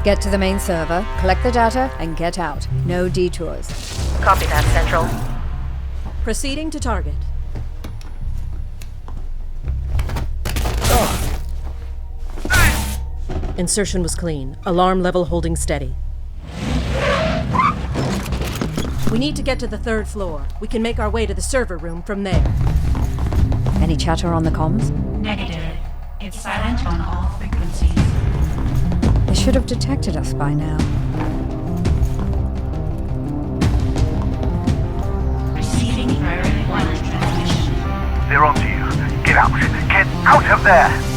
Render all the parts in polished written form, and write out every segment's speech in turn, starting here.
Get to the main server, collect the data, and get out. No detours. Copy that, Central. Proceeding to target. Insertion was clean. Alarm level holding steady. We need to get to the 3rd floor. We can make our way to the server room from there. Any chatter on the comms? Negative. It's silent on all frequencies. They should have detected us by now. Receiving priority 1 transmission. They're onto you. Get out. Get out of there!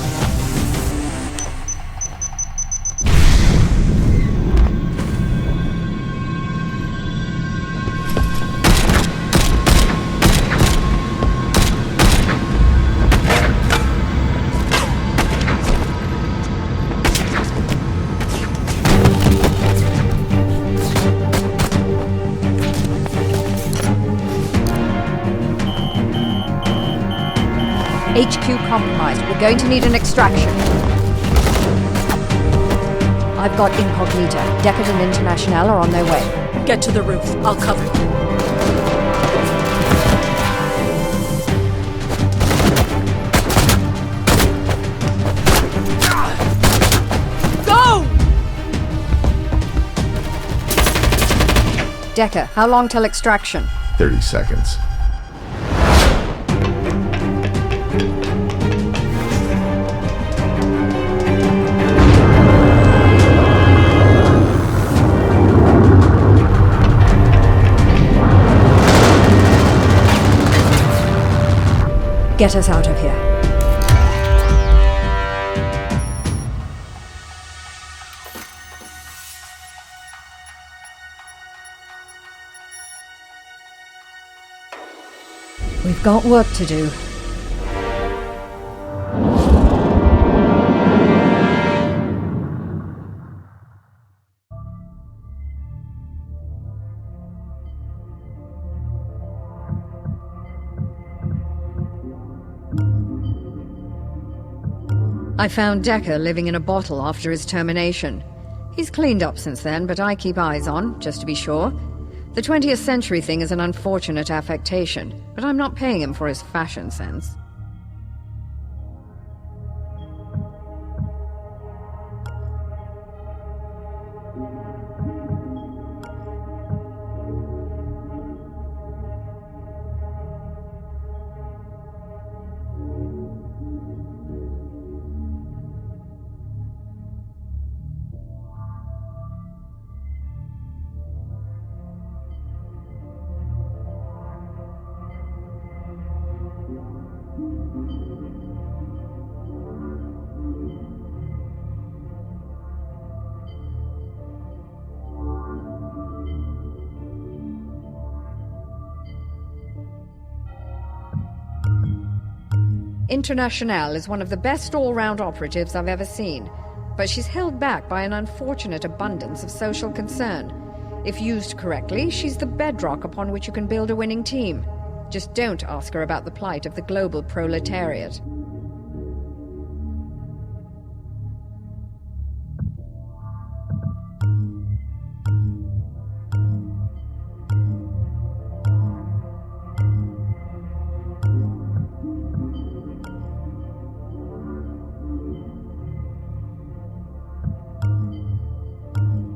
HQ compromised. We're going to need an extraction. I've got Incognita. Deckard and Internationale are on their way. Get to the roof. I'll cover you. Go! Decker, how long till extraction? 30 seconds. Get us out of here. We've got work to do. I found Decker living in a bottle after his termination. He's cleaned up since then, but I keep eyes on, just to be sure. The 20th century thing is an unfortunate affectation, but I'm not paying him for his fashion sense. Internationale is one of the best all-round operatives I've ever seen, but she's held back by an unfortunate abundance of social concern. If used correctly, she's the bedrock upon which you can build a winning team. Just don't ask her about the plight of the global proletariat.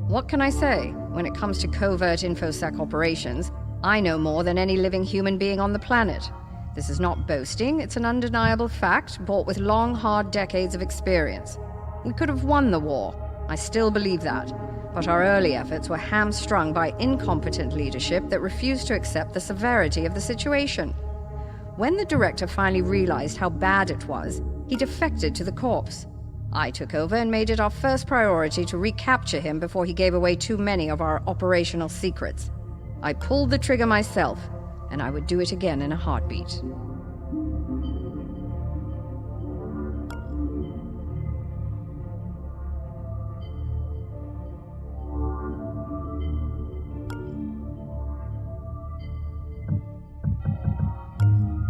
What can I say? When it comes to covert InfoSec operations, I know more than any living human being on the planet. This is not boasting, it's an undeniable fact, bought with long, hard decades of experience. We could have won the war. I still believe that. But our early efforts were hamstrung by incompetent leadership that refused to accept the severity of the situation. When the director finally realized how bad it was, he defected to the corps. I took over and made it our first priority to recapture him before he gave away too many of our operational secrets. I pulled the trigger myself, and I would do it again in a heartbeat.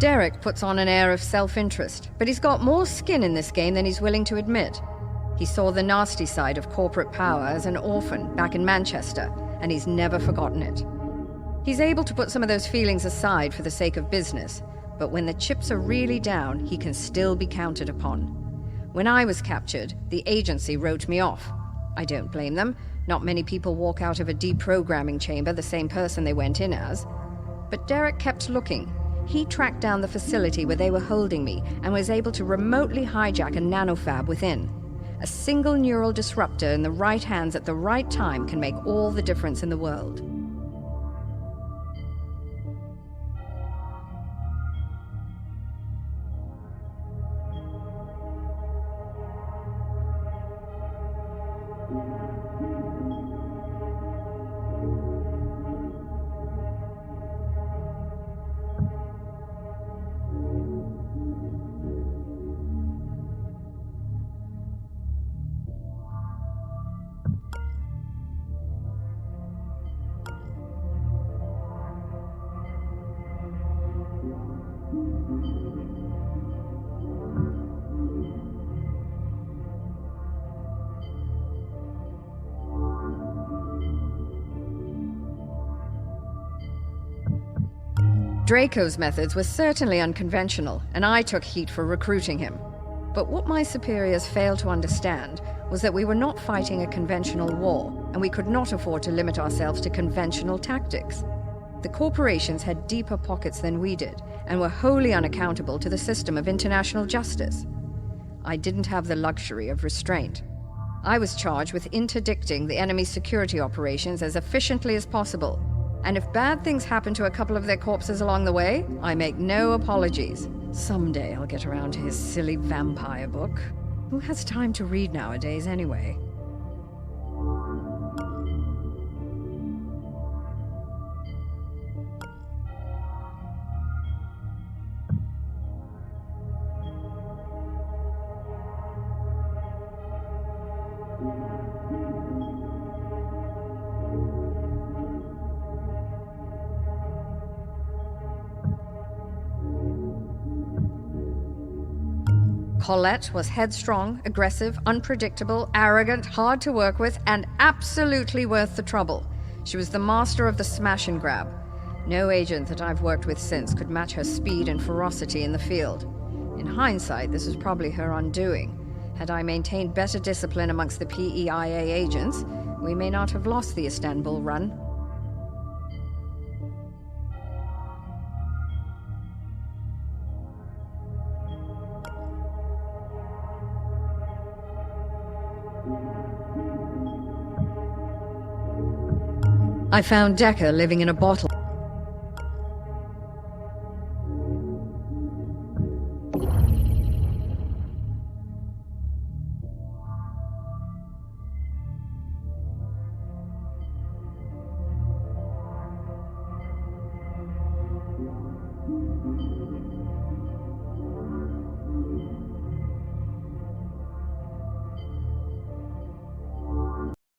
Derek puts on an air of self-interest, but he's got more skin in this game than he's willing to admit. He saw the nasty side of corporate power as an orphan back in Manchester, and he's never forgotten it. He's able to put some of those feelings aside for the sake of business, but when the chips are really down, he can still be counted upon. When I was captured, the agency wrote me off. I don't blame them. Not many people walk out of a deprogramming chamber the same person they went in as. But Derek kept looking. He tracked down the facility where they were holding me and was able to remotely hijack a nanofab within. A single neural disruptor in the right hands at the right time can make all the difference in the world. Draco's methods were certainly unconventional, and I took heat for recruiting him. But what my superiors failed to understand was that we were not fighting a conventional war, and we could not afford to limit ourselves to conventional tactics. The corporations had deeper pockets than we did, and were wholly unaccountable to the system of international justice. I didn't have the luxury of restraint. I was charged with interdicting the enemy's security operations as efficiently as possible. And if bad things happen to a couple of their corpses along the way, I make no apologies. Someday I'll get around to his silly vampire book. Who has time to read nowadays, anyway? Colette was headstrong, aggressive, unpredictable, arrogant, hard to work with, and absolutely worth the trouble. She was the master of the smash and grab. No agent that I've worked with since could match her speed and ferocity in the field. In hindsight, this was probably her undoing. Had I maintained better discipline amongst the PEIA agents, we may not have lost the Istanbul run. I found Decker living in a bottle.